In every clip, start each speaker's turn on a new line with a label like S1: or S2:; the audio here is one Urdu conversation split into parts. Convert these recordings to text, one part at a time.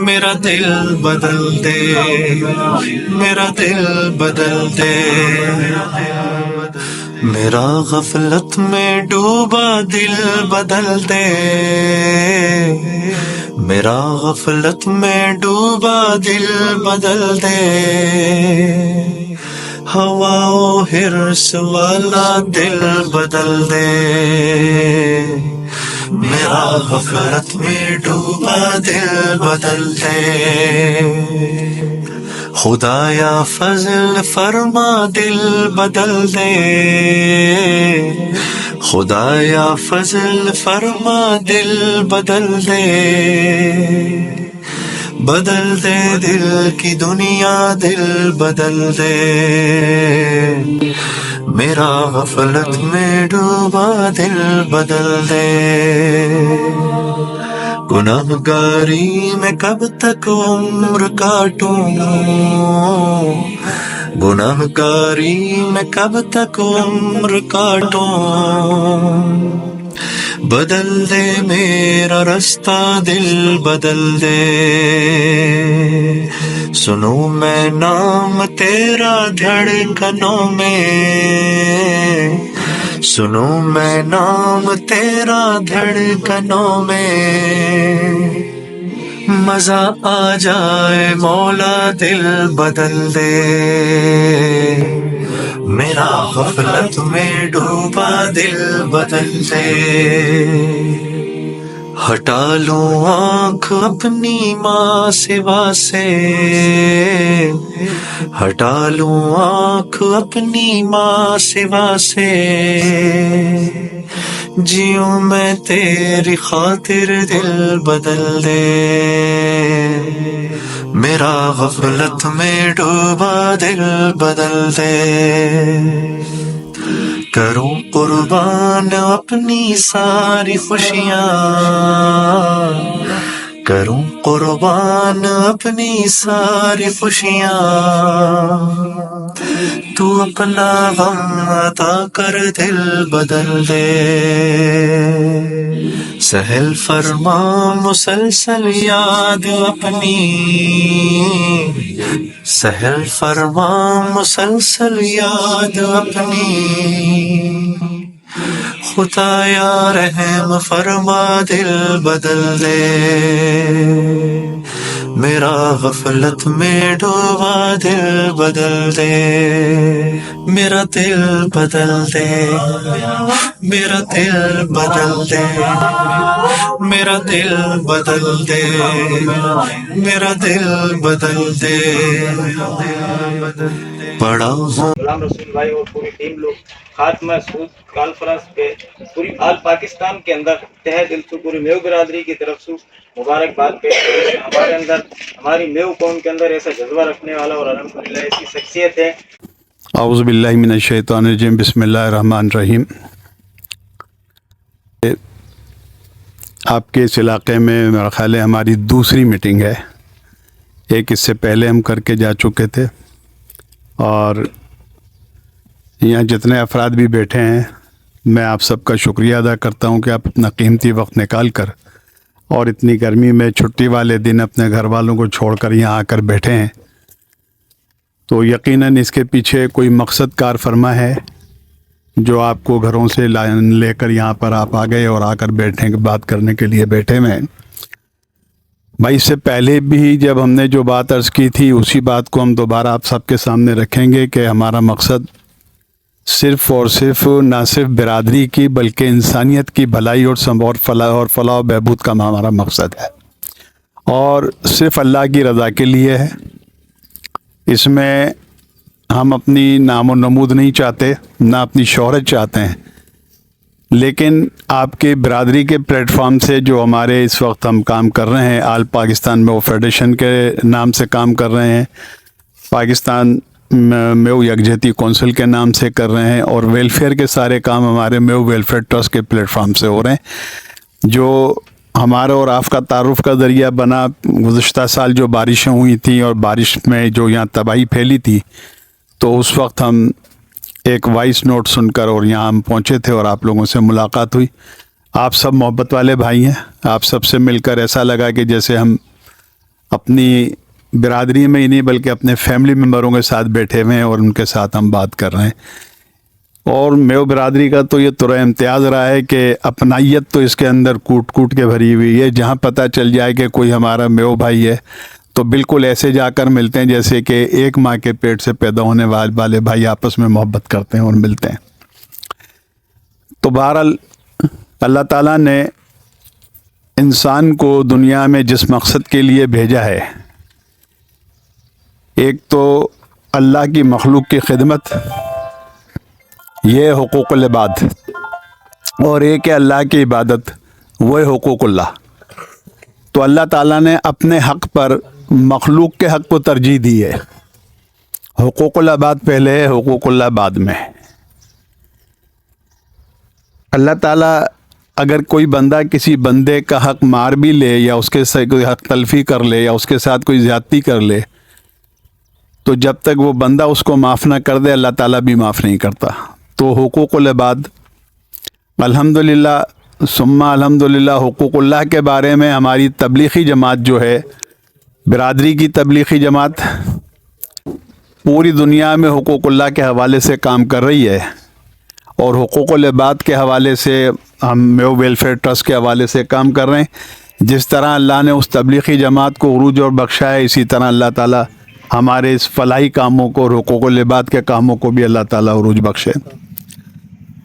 S1: میرا دل بدل دے، میرا دل بدل دے، میرا غفلت میں ڈوبا دل بدل دے، میرا غفلت میں ڈوبا دل بدل دے، ہوا و حرص والا دل بدل دے، میرا غفلت میں ڈوبا دل بدل دے، خدایا فضل فرما دل بدل دے، خدایا فضل فرما دل بدل دے، بدل دے دل کی دنیا دل بدل دے، میرا غفلت میں ڈوبا دل بدل دے، گناہگاری میں کب تک عمر کاٹوں، گناہگاری میں کب تک عمر کاٹوں، بدل دے میرا رستہ دل بدل دے، سنوں میں نام تیرا دھڑکنوں میں، سنوں میں نام تیرا دھڑکنوں میں، مزہ آ جائے مولا دل بدل دے، میرا غفلت میں ڈوبا دل بدل دے، ہٹا لوں آنکھ اپنی ماں سوا سے، ہٹا لوں آنکھ اپنی ماں سوا سے، جیوں میں تیری خاطر دل بدل دے، میرا غفلت میں ڈوبا دل بدل دے، کروں قربان اپنی ساری خوشیاں، کروں قربان اپنی ساری خوشیاں، تو اپنا غم عطا کر دل بدل دے، سہل فرما مسلسل یاد اپنی، سہل فرما مسلسل یاد اپنی، خدایا رحم فرما دل بدل دے، میرا غفلت میں ڈوبا دل بدل دے، میرا دل بدل دے، میرا دل بدل دے، میرا دل بدل دے، میرا دل بدل دے، پڑا ہوں
S2: غلام رسول بھائی اور پوری ٹیم لوگ خاتمہ سود کانفرنس پہ پوری آل پاکستان کے اندر تہ دل سے پوری میو برادری کی طرف سے مبارکباد پیش کرتے ہیں۔ ہمارے اندر ہماری میو قوم کے اندر ایسا جذبہ رکھنے والا اور الحمدللہ ایسی شخصیت ہے۔
S3: اعوذ باللہ من الشیطان الرجیم، بسم اللہ الرحمن الرحیم۔ آپ کے اس علاقے میں میرا خیال ہے ہماری دوسری میٹنگ ہے، ایک اس سے پہلے ہم کر کے جا چکے تھے، اور یہاں جتنے افراد بھی بیٹھے ہیں میں آپ سب کا شکریہ ادا کرتا ہوں کہ آپ اپنا قیمتی وقت نکال کر اور اتنی گرمی میں چھٹی والے دن اپنے گھر والوں کو چھوڑ کر یہاں آ کر بیٹھے ہیں، تو یقیناً اس کے پیچھے کوئی مقصد کار فرما ہے جو آپ کو گھروں سے لے کر یہاں پر آپ آ گئے اور آ کر بیٹھنے کی بات کرنے کے لیے بیٹھے ہوئے ہیں۔ بھائی اس سے پہلے بھی جب ہم نے جو بات عرض کی تھی اسی بات کو ہم دوبارہ آپ سب کے سامنے رکھیں گے کہ ہمارا مقصد صرف اور صرف نہ صرف برادری کی بلکہ انسانیت کی بھلائی اور فلاح و بہبود کا ہمارا مقصد ہے، اور صرف اللہ کی رضا کے لیے ہے۔ اس میں ہم اپنی نام و نمود نہیں چاہتے، نہ اپنی شہرت چاہتے ہیں، لیکن آپ کے برادری کے پلیٹ فارم سے جو ہمارے اس وقت ہم کام کر رہے ہیں، آل پاکستان میو فیڈریشن کے نام سے کام کر رہے ہیں، پاکستان میو یکجہتی کونسل کے نام سے کر رہے ہیں، اور ویلفیئر کے سارے کام ہمارے میو ویلفیئر ٹرسٹ کے پلیٹ فارم سے ہو رہے ہیں، جو ہمارا اور آپ کا تعارف کا ذریعہ بنا۔ گزشتہ سال جو بارشیں ہوئی تھیں اور بارش میں جو یہاں تباہی پھیلی تھی، تو اس وقت ہم ایک وائس نوٹ سن کر اور یہاں ہم پہنچے تھے اور آپ لوگوں سے ملاقات ہوئی۔ آپ سب محبت والے بھائی ہیں، آپ سب سے مل کر ایسا لگا کہ جیسے ہم اپنی برادری میں ہی نہیں بلکہ اپنے فیملی ممبروں کے ساتھ بیٹھے ہوئے ہیں اور ان کے ساتھ ہم بات کر رہے ہیں. اور میو برادری کا تو یہ طرح امتیاز رہا ہے کہ اپنائیت تو اس کے اندر کوٹ کوٹ کے بھری ہوئی ہے. جہاں پتہ چل جائے کہ کوئی ہمارا میو بھائی ہے تو بالکل ایسے جا کر ملتے ہیں جیسے کہ ایک ماں کے پیٹ سے پیدا ہونے والے بھائی آپس میں محبت کرتے ہیں اور ملتے ہیں. تو بہرحال اللہ تعالیٰ نے انسان کو دنیا میں جس مقصد کے لیے بھیجا ہے، ایک تو اللہ کی مخلوق کی خدمت، یہ حقوق العباد، اور ایک ہے اللہ کی عبادت، وہ حقوق اللہ. تو اللہ تعالیٰ نے اپنے حق پر مخلوق کے حق کو ترجیح دی ہے. حقوق العباد پہلے ہے، حقوق اللہ بعد میں. اللہ تعالیٰ اگر کوئی بندہ کسی بندے کا حق مار بھی لے یا اس کے ساتھ کوئی حق تلفی کر لے یا اس کے ساتھ کوئی زیادتی کر لے، تو جب تک وہ بندہ اس کو معاف نہ کر دے اللہ تعالیٰ بھی معاف نہیں کرتا. تو حقوق العباد الحمدللہ ثم الحمدللہ حقوق اللہ کے بارے میں ہماری تبلیغی جماعت جو ہے، برادری کی تبلیغی جماعت، پوری دنیا میں حقوق اللہ کے حوالے سے کام کر رہی ہے. اور حقوق العباد کے حوالے سے ہم میو ویلفیئر ٹرسٹ کے حوالے سے کام کر رہے ہیں. جس طرح اللہ نے اس تبلیغی جماعت کو عروج اور بخشا ہے، اسی طرح اللہ تعالیٰ ہمارے اس فلاحی کاموں کو اور حقوق العباد کے کاموں کو بھی اللہ تعالیٰ عروج بخشے.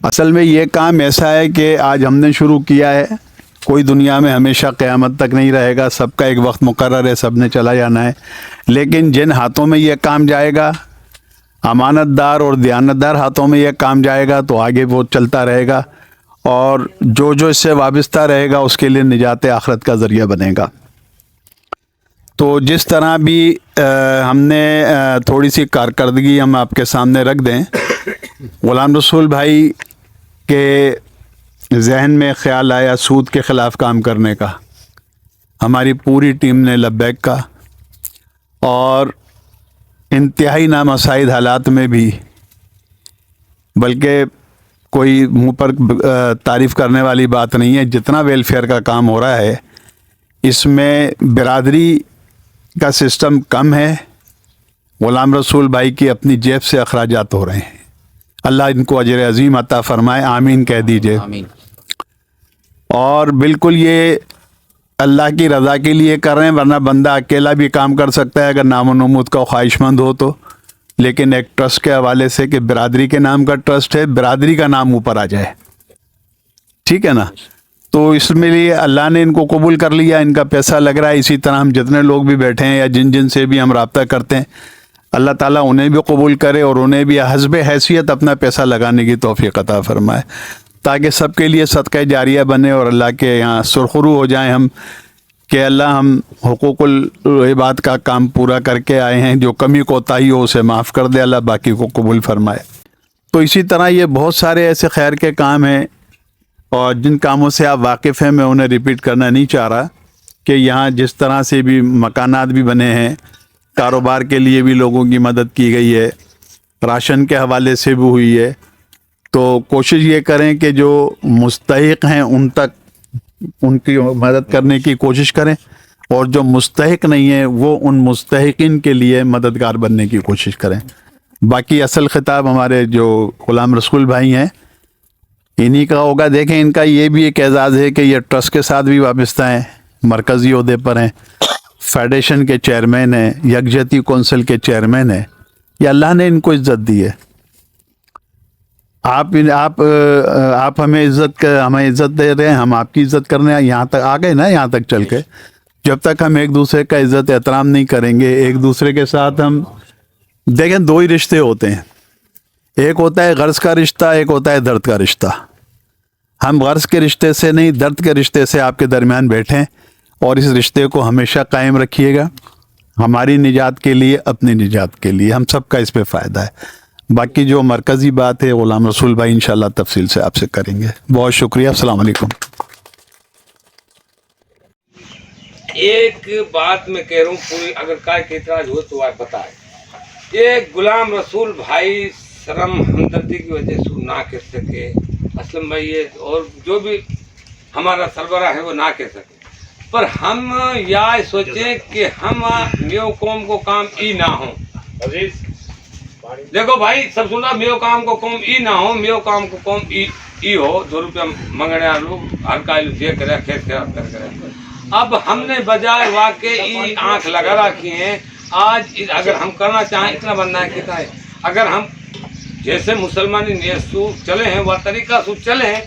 S3: اصل میں یہ کام ایسا ہے کہ آج ہم نے شروع کیا ہے، کوئی دنیا میں ہمیشہ قیامت تک نہیں رہے گا، سب کا ایک وقت مقرر ہے، سب نے چلا جانا ہے. لیکن جن ہاتھوں میں یہ کام جائے گا، امانت دار اور دیانتدار ہاتھوں میں یہ کام جائے گا، تو آگے وہ چلتا رہے گا اور جو جو اس سے وابستہ رہے گا اس کے لیے نجات آخرت کا ذریعہ بنے گا. تو جس طرح بھی ہم نے تھوڑی سی کارکردگی ہم آپ کے سامنے رکھ دیں. غلام رسول بھائی کے ذہن میں خیال آیا سود کے خلاف کام کرنے کا. ہماری پوری ٹیم نے لبیک کا، اور انتہائی نامساعد حالات میں بھی، بلکہ کوئی منہ پر تعریف کرنے والی بات نہیں ہے، جتنا ویلفیئر کا کام ہو رہا ہے اس میں برادری کا سسٹم کم ہے. غلام رسول بھائی کی اپنی جیب سے اخراجات ہو رہے ہیں. اللہ ان کو اجر عظیم عطا فرمائے، آمین کہہ دیجئے. اور بالکل یہ اللہ کی رضا کے لیے کر رہے ہیں، ورنہ بندہ اکیلا بھی کام کر سکتا ہے اگر نام و نمود کا خواہش مند ہو تو. لیکن ایک ٹرسٹ کے حوالے سے کہ برادری کے نام کا ٹرسٹ ہے، برادری کا نام اوپر آ جائے، ٹھیک ہے نا. تو اس میں لیے اللہ نے ان کو قبول کر لیا، ان کا پیسہ لگ رہا ہے. اسی طرح ہم جتنے لوگ بھی بیٹھے ہیں یا جن سے بھی ہم رابطہ کرتے ہیں، اللہ تعالیٰ انہیں بھی قبول کرے اور انہیں بھی حسب حیثیت اپنا پیسہ لگانے کی توفیق عطا فرمائے، تاکہ سب کے لیے صدقہ جاریہ بنے اور اللہ کے یہاں سرخرو ہو جائیں ہم کہ اللہ ہم حقوق العباد کا کام پورا کر کے آئے ہیں، جو کمی کوتاہی ہو اسے معاف کر دے، اللہ باقی کو قبول فرمائے. تو اسی طرح یہ بہت سارے ایسے خیر کے کام ہیں، اور جن کاموں سے آپ واقف ہیں میں انہیں ریپیٹ کرنا نہیں چاہ رہا، کہ یہاں جس طرح سے بھی مکانات بھی بنے ہیں، کاروبار کے لیے بھی لوگوں کی مدد کی گئی ہے، راشن کے حوالے سے بھی ہوئی ہے. تو کوشش یہ کریں کہ جو مستحق ہیں ان تک ان کی مدد کرنے کی کوشش کریں، اور جو مستحق نہیں ہیں وہ ان مستحقین کے لیے مددگار بننے کی کوشش کریں. باقی اصل خطاب ہمارے جو غلام رسول بھائی ہیں انہی کا ہوگا. دیکھیں ان کا یہ بھی ایک اعزاز ہے کہ یہ ٹرسٹ کے ساتھ بھی وابستہ ہیں، مرکزی عہدے پر ہیں، فیڈریشن کے چیئرمین ہیں، یکجہتی کونسل کے چیئرمین ہیں. یہ اللہ نے ان کو عزت دی ہے. آپ ہمیں عزت دے رہے ہیں، ہم آپ کی عزت کرنے یہاں تک آ گئے نا. یہاں تک چل کے جب تک ہم ایک دوسرے کا عزت احترام نہیں کریں گے، ایک دوسرے کے ساتھ ہم دیکھیں دو ہی رشتے ہوتے ہیں، ایک ہوتا ہے غرض کا رشتہ، ایک ہوتا ہے درد کا رشتہ. ہم غرض کے رشتے سے نہیں، درد کے رشتے سے آپ کے درمیان بیٹھیں، اور اس رشتے کو ہمیشہ قائم رکھیے گا، ہماری نجات کے لیے، اپنی نجات کے لیے، ہم سب کا اس پہ فائدہ ہے. باقی جو مرکزی بات ہے غلام رسول بھائی انشاءاللہ تفصیل سے آپ سے کریں گے. بہت شکریہ. السلام علیکم.
S4: ایک بات میں کہہ رہا ہوں پوری، اگر کائے کے اعتراض ہو تو آپ بتائیں. یہ غلام رسول بھائی شرم ہمدردی کی وجہ سے نہ کہہ سکے، اسلم بھائی اور جو بھی ہمارا سربراہ ہے وہ نہ کہہ سکے. پر ہم یہ سوچیں کہ ہم میو قوم کو کام ای نہ ہوں. دیکھو بھائی سب سنا، میو کام کو قوم ای نہ ہو، میو کام کو قوم ای ہو. 2 روپیہ منگنے والوں ہر کا دے کرے کھیت خراب کر کرے. اب ہم نے بجائے واقعی آنکھ لگا رکھی ہیں. آج اگر ہم کرنا چاہیں اتنا بننا ہے کتنا ہے. اگر ہم جیسے مسلمانی نیت سو چلے ہیں وہ طریقہ سو چلے ہیں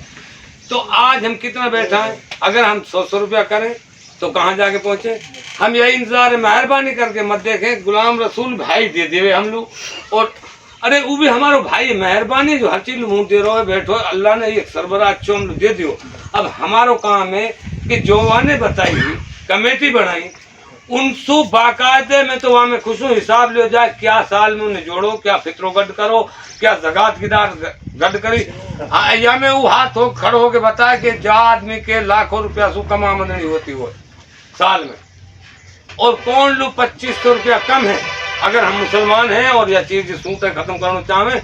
S4: تو آج ہم کتنا بیٹھا ہیں. اگر ہم 100 روپیہ کریں تو کہاں جا کے پہنچے. ہم یہی انتظار ہے، مہربانی کر کے مت دیکھیں غلام رسول بھائی دے دیوے ہم لوگ. اور ارے وہ بھی ہمارا بھائی، مہربانی جو ہر چیز منہ دے رہو ہے بیٹھو، اللہ نے ایک سربراہ اچھو ہم لوگ دے دیو. اب ہمارا کام ہے کہ جو نے بتائی کمیٹی بنائی ان سو باقاعدے میں تو وہاں میں خوش ہوں حساب لے جائے کیا سال میں انہیں جوڑو، کیا فطر و گڈ کرو، کیا زکات کی دار گڈ کری. ہاں یا میں وہ ہاتھ ہو کھڑو ہو کے بتایا کہ جا آدمی کے لاکھوں روپیہ سو کما آمدنی ہوتی ہو سال میں، اور کون لوگ 2500 روپیہ کم ہے. اگر ہم مسلمان ہیں اور یہ چیز سوتے ختم کرنا چاہیں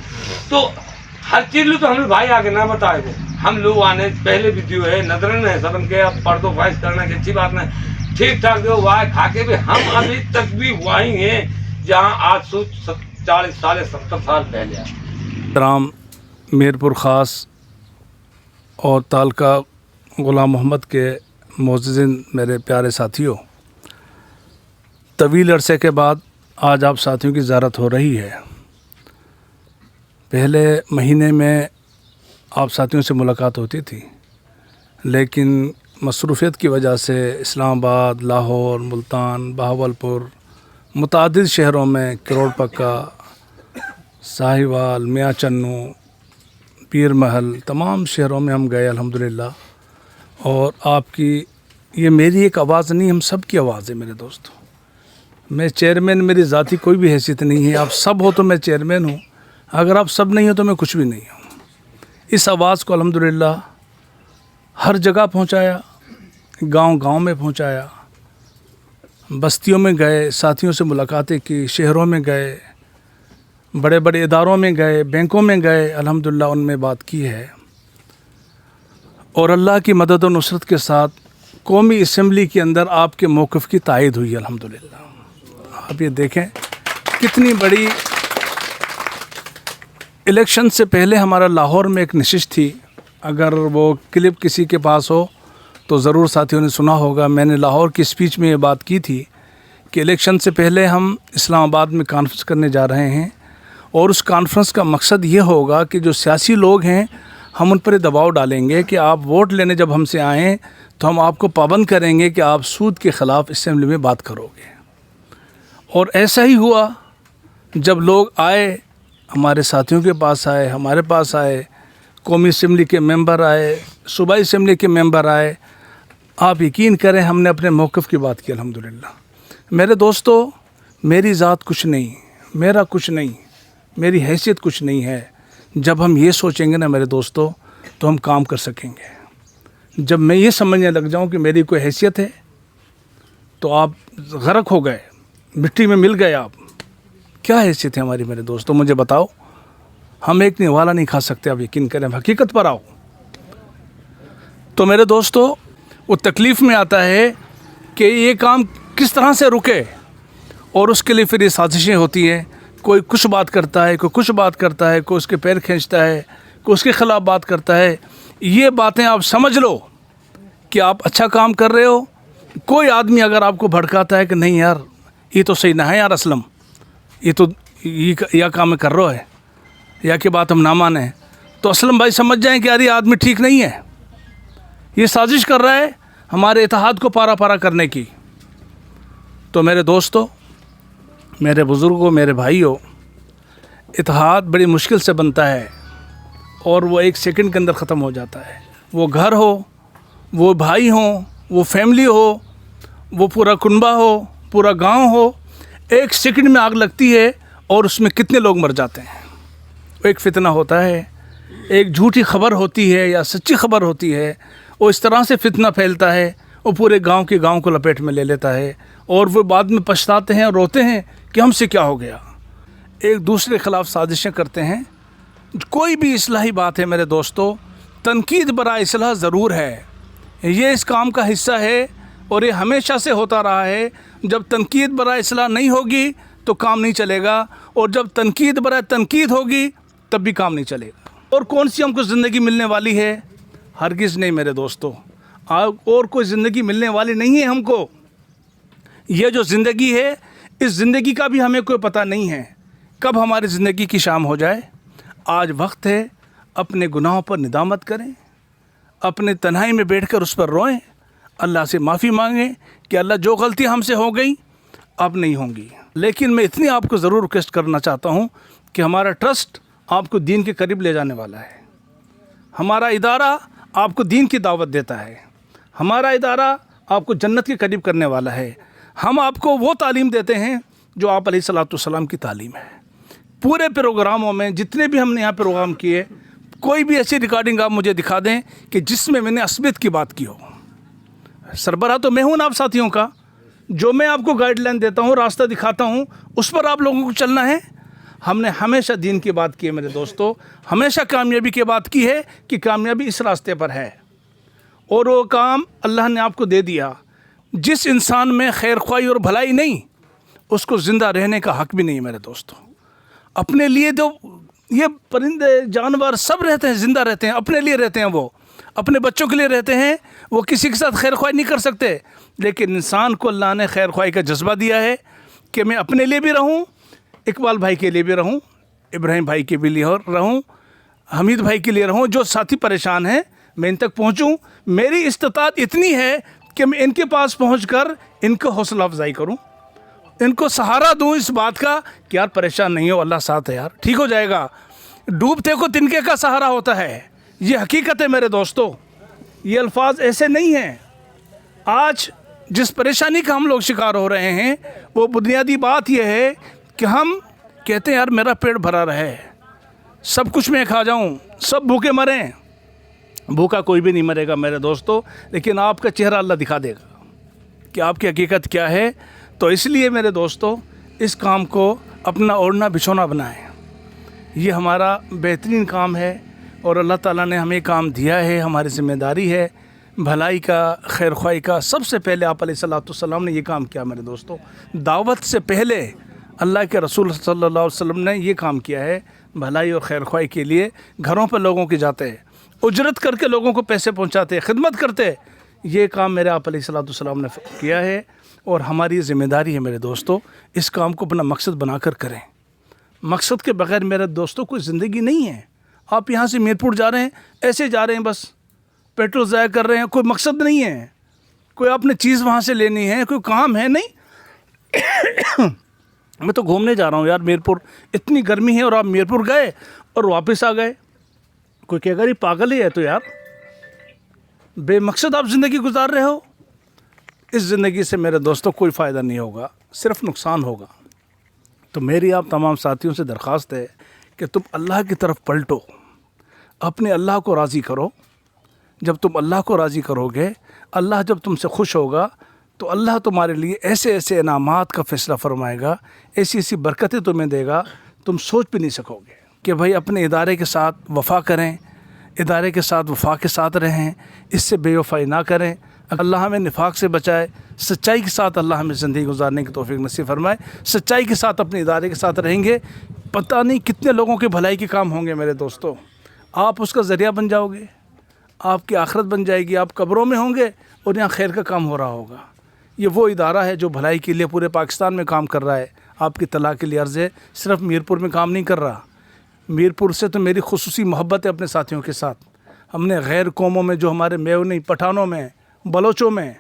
S4: تو ہر چیز لو تو ہم بھائی آگے نہ بتائے گے. ہم لوگ آنے پہلے بھی دیو ہے نظرن ہے سبن کے، اب پردو فائز کرنا کی اچھی بات نہیں، ٹھیک ٹھاک دیو وہاں کھا کے بھی ہم ابھی تک بھی وہیں ہیں جہاں آج سو 40 سال 70 سال پہلے.
S5: رام میرپور خاص اور تعلقہ غلام محمد کے معززین میرے پیارے ساتھیوں، طویل عرصے کے بعد آج آپ ساتھیوں کی زیارت ہو رہی ہے. پہلے مہینے میں آپ ساتھیوں سے ملاقات ہوتی تھی، لیکن مصروفیت کی وجہ سے اسلام آباد، لاہور، ملتان، بہاولپور، متعدد شہروں میں کروڑ پکا، ساہیوال، میاں چنو، پیر محل، تمام شہروں میں ہم گئے الحمدللہ. اور آپ کی یہ میری ایک آواز نہیں، ہم سب کی آواز ہے میرے دوستوں. میں چیئرمین، میری ذاتی کوئی بھی حیثیت نہیں ہے. آپ سب ہو تو میں چیئرمین ہوں، اگر آپ سب نہیں ہو تو میں کچھ بھی نہیں ہوں. اس آواز کو الحمدللہ ہر جگہ پہنچایا، گاؤں گاؤں میں پہنچایا، بستیوں میں گئے، ساتھیوں سے ملاقاتیں کی، شہروں میں گئے، بڑے بڑے اداروں میں گئے، بینکوں میں گئے، الحمدللہ ان میں بات کی ہے. اور اللہ کی مدد و نصرت کے ساتھ قومی اسمبلی کے اندر آپ کے موقف کی تائید ہوئی الحمدللہ. آپ یہ دیکھیں کتنی بڑی. الیکشن سے پہلے ہمارا لاہور میں ایک نشست تھی، اگر وہ کلپ کسی کے پاس ہو تو ضرور ساتھیوں نے سنا ہوگا. میں نے لاہور کی اسپیچ میں یہ بات کی تھی کہ الیکشن سے پہلے ہم اسلام آباد میں کانفرنس کرنے جا رہے ہیں، اور اس کانفرنس کا مقصد یہ ہوگا کہ جو سیاسی لوگ ہیں ہم ان پر دباؤ ڈالیں گے کہ آپ ووٹ لینے جب ہم سے آئیں تو ہم آپ کو پابند کریں گے کہ آپ سود کے خلاف اسمبلی میں بات کرو گے. اور ایسا ہی ہوا. جب لوگ آئے، ہمارے ساتھیوں کے پاس آئے، ہمارے پاس آئے، قومی اسمبلی کے ممبر آئے، صوبائی اسمبلی کے ممبر آئے، آپ یقین کریں ہم نے اپنے موقف کی بات کی الحمدللہ. میرے دوستو، میری ذات کچھ نہیں، میرا کچھ نہیں، میری حیثیت کچھ نہیں ہے. جب ہم یہ سوچیں گے نا میرے دوستو تو ہم کام کر سکیں گے. جب میں یہ سمجھنے لگ جاؤں کہ میری کوئی حیثیت ہے تو آپ غرق ہو گئے، مٹی میں مل گئے. آپ کیا حیثیت ہے ہماری میرے دوستو، مجھے بتاؤ. ہم ایک نوالا نہیں کھا سکتے، آپ یقین کریں، حقیقت پر آؤ. تو میرے دوستو وہ تکلیف میں آتا ہے کہ یہ کام کس طرح سے رکے، اور اس کے لیے پھر یہ سازشیں ہوتی ہیں. کوئی کچھ بات کرتا ہے، کوئی کچھ بات کرتا ہے، کوئی اس کے پیر کھینچتا ہے، کوئی اس کے خلاف بات کرتا ہے. یہ باتیں آپ سمجھ لو کہ آپ اچھا کام کر رہے ہو. کوئی آدمی اگر آپ کو بھڑکاتا ہے کہ نہیں یار یہ تو صحیح نہ ہے یار اسلم، یہ تو یہ کام کر رہا ہے، یا کہ بات ہم نہ مانیں، تو اسلم بھائی سمجھ جائیں کہ یار یہ آدمی ٹھیک نہیں ہے، یہ سازش کر رہا ہے ہمارے اتحاد کو پارا پارا کرنے کی. تو میرے دوستو، میرے بزرگوں، میرے بھائیوں، اتحاد بڑی مشکل سے بنتا ہے اور وہ 1 سیکنڈ کے اندر ختم ہو جاتا ہے. وہ گھر ہو، وہ بھائی ہوں، وہ فیملی ہو، وہ پورا کنبہ ہو، پورا گاؤں ہو، 1 سیکنڈ میں آگ لگتی ہے اور اس میں کتنے لوگ مر جاتے ہیں. ایک فتنہ ہوتا ہے، ایک جھوٹی خبر ہوتی ہے یا سچی خبر ہوتی ہے، وہ اس طرح سے فتنہ پھیلتا ہے، وہ پورے گاؤں کے گاؤں کو لپیٹ میں لے لیتا ہے، اور وہ بعد میں پچھتاتے ہیں اور روتے ہیں کہ ہم سے کیا ہو گیا. ایک دوسرے کے خلاف سازشیں کرتے ہیں. کوئی بھی اصلاحی بات ہے میرے دوستو، تنقید برائے اصلاح ضرور ہے، یہ اس کام کا حصہ ہے. اور یہ ہمیشہ سے ہوتا رہا ہے. جب تنقید برائے اصلاح نہیں ہوگی تو کام نہیں چلے گا, اور جب تنقید برائے تنقید ہوگی تب بھی کام نہیں چلے گا. اور کون سی ہم کو زندگی ملنے والی ہے؟ ہرگز نہیں میرے دوستو, اور کوئی زندگی ملنے والی نہیں ہے ہم کو. یہ جو زندگی ہے, اس زندگی کا بھی ہمیں کوئی پتہ نہیں ہے کب ہماری زندگی کی شام ہو جائے. آج وقت ہے اپنے گناہوں پر ندامت کریں, اپنے تنہائی میں بیٹھ کر اس پر روئیں, اللہ سے معافی مانگیں کہ اللہ جو غلطی ہم سے ہو گئی اب نہیں ہوں گی. لیکن میں اتنی آپ کو ضرور ریکویسٹ کرنا چاہتا ہوں کہ ہمارا ٹرسٹ آپ کو دین کے قریب لے جانے والا ہے. ہمارا ادارہ آپ کو دین کی دعوت دیتا ہے. ہمارا ادارہ آپ کو جنت کے قریب کرنے والا ہے. ہم آپ کو وہ تعلیم دیتے ہیں جو آپ علیہ الصلوۃ والسلام کی تعلیم ہے. پورے پروگراموں میں جتنے بھی ہم نے یہاں پروگرام کیے, کوئی بھی ایسی ریکارڈنگ آپ مجھے دکھا دیں کہ جس میں نے عصبیت کی بات کی ہو. سربراہ تو میں ہوں نا آپ ساتھیوں کا, جو میں آپ کو گائیڈ لائن دیتا ہوں, راستہ دکھاتا ہوں, اس پر آپ لوگوں کو چلنا ہے. ہم نے ہمیشہ دین کی بات کی ہے میرے دوستو, ہمیشہ کامیابی کی بات کی ہے کہ کامیابی اس راستے پر ہے, اور وہ کام اللہ نے آپ کو دے دیا. جس انسان میں خیر خواہی اور بھلائی نہیں, اس کو زندہ رہنے کا حق بھی نہیں میرے دوستو. اپنے لیے تو یہ پرندے جانور سب رہتے ہیں, زندہ رہتے ہیں, اپنے لیے رہتے ہیں, وہ اپنے بچوں کے لیے رہتے ہیں, وہ کسی کے ساتھ خیر خواہی نہیں کر سکتے. لیکن انسان کو اللہ نے خیر خواہی کا جذبہ دیا ہے کہ میں اپنے لیے بھی رہوں, اقبال بھائی کے لیے بھی رہوں, ابراہیم بھائی کے بھی لیے رہوں, حمید بھائی کے لیے رہوں. جو ساتھی پریشان ہیں میں ان تک پہنچوں. میری استطاعت اتنی ہے کہ میں ان کے پاس پہنچ کر ان کو حوصلہ افزائی کروں, ان کو سہارا دوں اس بات کا کہ یار پریشان نہیں ہو, اللہ ساتھ ہے یار, ٹھیک ہو جائے گا. ڈوبتے کو تنکے کا سہارا ہوتا ہے, یہ حقیقت ہے میرے دوستو. یہ الفاظ ایسے نہیں ہیں. آج جس پریشانی کا ہم لوگ شکار ہو رہے ہیں وہ بنیادی بات یہ ہے کہ ہم کہتے ہیں یار میرا پیٹ بھرا رہے, سب کچھ میں کھا جاؤں, سب بھوکے مریں. بھوکا کوئی بھی نہیں مرے گا میرے دوستو, لیکن آپ کا چہرہ اللہ دکھا دے گا کہ آپ کی حقیقت کیا ہے. تو اس لیے میرے دوستو اس کام کو اپنا اوڑھنا بچھونا بنائیں. یہ ہمارا بہترین کام ہے اور اللہ تعالیٰ نے ہمیں کام دیا ہے, ہماری ذمہ داری ہے بھلائی کا, خیر خواہی کا. سب سے پہلے آپ علیہ الصلوۃ والسلام نے یہ کام کیا میرے دوستو. دعوت سے پہلے اللہ کے رسول صلی اللہ علیہ وسلم نے یہ کام کیا ہے, بھلائی اور خیر خواہی کے لیے گھروں پر لوگوں کے جاتے, اجرت کر کے لوگوں کو پیسے پہنچاتے, خدمت کرتے. یہ کام میرے آپ علیہ الصلوۃ والسلام نے کیا ہے اور ہماری ذمہ داری ہے میرے دوستو اس کام کو اپنا مقصد بنا کر کریں. مقصد کے بغیر میرے دوستو کوئی زندگی نہیں ہے. آپ یہاں سے میرپور جا رہے ہیں, ایسے جا رہے ہیں, بس پیٹرول ضائع کر رہے ہیں, کوئی مقصد نہیں ہے, کوئی آپ نے چیز وہاں سے لینی ہے, کوئی کام ہے نہیں. میں تو گھومنے جا رہا ہوں یار میرپور, اتنی گرمی ہے اور آپ میرپور گئے اور واپس آ گئے. کوئی کہے گا یہ پاگل ہی ہے تو یار, بے مقصد آپ زندگی گزار رہے ہو. اس زندگی سے میرے دوستوں کوئی فائدہ نہیں ہوگا, صرف نقصان ہوگا. تو میری آپ تمام ساتھیوں سے درخواست ہے کہ تم اللہ کی طرف پلٹو, اپنے اللہ کو راضی کرو. جب تم اللہ کو راضی کرو گے, اللہ جب تم سے خوش ہوگا تو اللہ تمہارے لیے ایسے ایسے انعامات کا فیصلہ فرمائے گا, ایسی ایسی برکتیں تمہیں دے گا, تم سوچ بھی نہیں سکو گے. کہ بھائی اپنے ادارے کے ساتھ وفا کریں, ادارے کے ساتھ وفا کے ساتھ رہیں, اس سے بے وفائی نہ کریں. اللہ ہمیں نفاق سے بچائے, سچائی کے ساتھ اللہ ہمیں زندگی گزارنے کی توفیق نصیب فرمائے. سچائی کے ساتھ اپنے ادارے کے ساتھ رہیں گے, پتہ نہیں کتنے لوگوں کے بھلائی کے کام ہوں گے میرے دوستوں. آپ اس کا ذریعہ بن جاؤ گے, آپ کی آخرت بن جائے گی, آپ قبروں میں ہوں گے اور یہاں خیر کا کام ہو رہا ہوگا. یہ وہ ادارہ ہے جو بھلائی کے لیے پورے پاکستان میں کام کر رہا ہے. آپ کی اطلاع کے لیے عرض ہے, صرف میرپور میں کام نہیں کر رہا. میرپور سے تو میری خصوصی محبت ہے اپنے ساتھیوں کے ساتھ. ہم نے غیر قوموں میں جو ہمارے میونی, پٹھانوں میں, بلوچوں میں,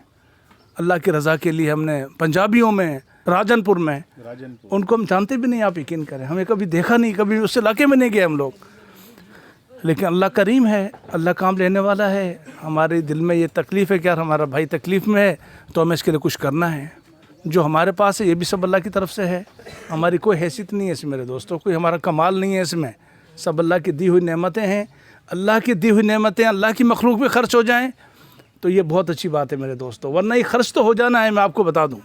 S5: اللہ کی رضا کے لیے ہم نے پنجابیوں میں, راجن پور میں, ان کو ہم جانتے بھی نہیں, آپ یقین کریں, ہمیں کبھی دیکھا نہیں, کبھی اس علاقے میں نہیں گئے ہم لوگ. لیکن اللہ کریم ہے, اللہ کام لینے والا ہے. ہمارے دل میں یہ تکلیف ہے کہ یار ہمارا بھائی تکلیف میں ہے تو ہمیں اس کے لیے کچھ کرنا ہے. جو ہمارے پاس ہے یہ بھی سب اللہ کی طرف سے ہے. ہماری کوئی حیثیت نہیں ہے اس میں میرے دوستوں, کوئی ہمارا کمال نہیں ہے اس میں, سب اللہ کی دی ہوئی نعمتیں ہیں. اللہ کی دی ہوئی نعمتیں اللہ کی مخلوق پہ خرچ ہو جائیں تو یہ بہت اچھی بات ہے میرے دوستوں. ورنہ یہ خرچ تو ہو جانا ہے. میں آپ کو بتا دوں,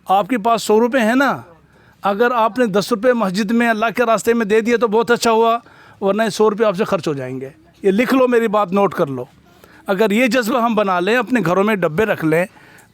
S5: آپ کے پاس 100 روپے ہیں نا, اگر آپ نے 10 روپے مسجد میں اللہ کے راستے میں دے دیے تو بہت اچھا ہوا, ورنہ 100 روپے آپ سے خرچ ہو جائیں گے. یہ لکھ لو, میری بات نوٹ کر لو. اگر یہ جذبہ ہم بنا لیں, اپنے گھروں میں ڈبے رکھ لیں,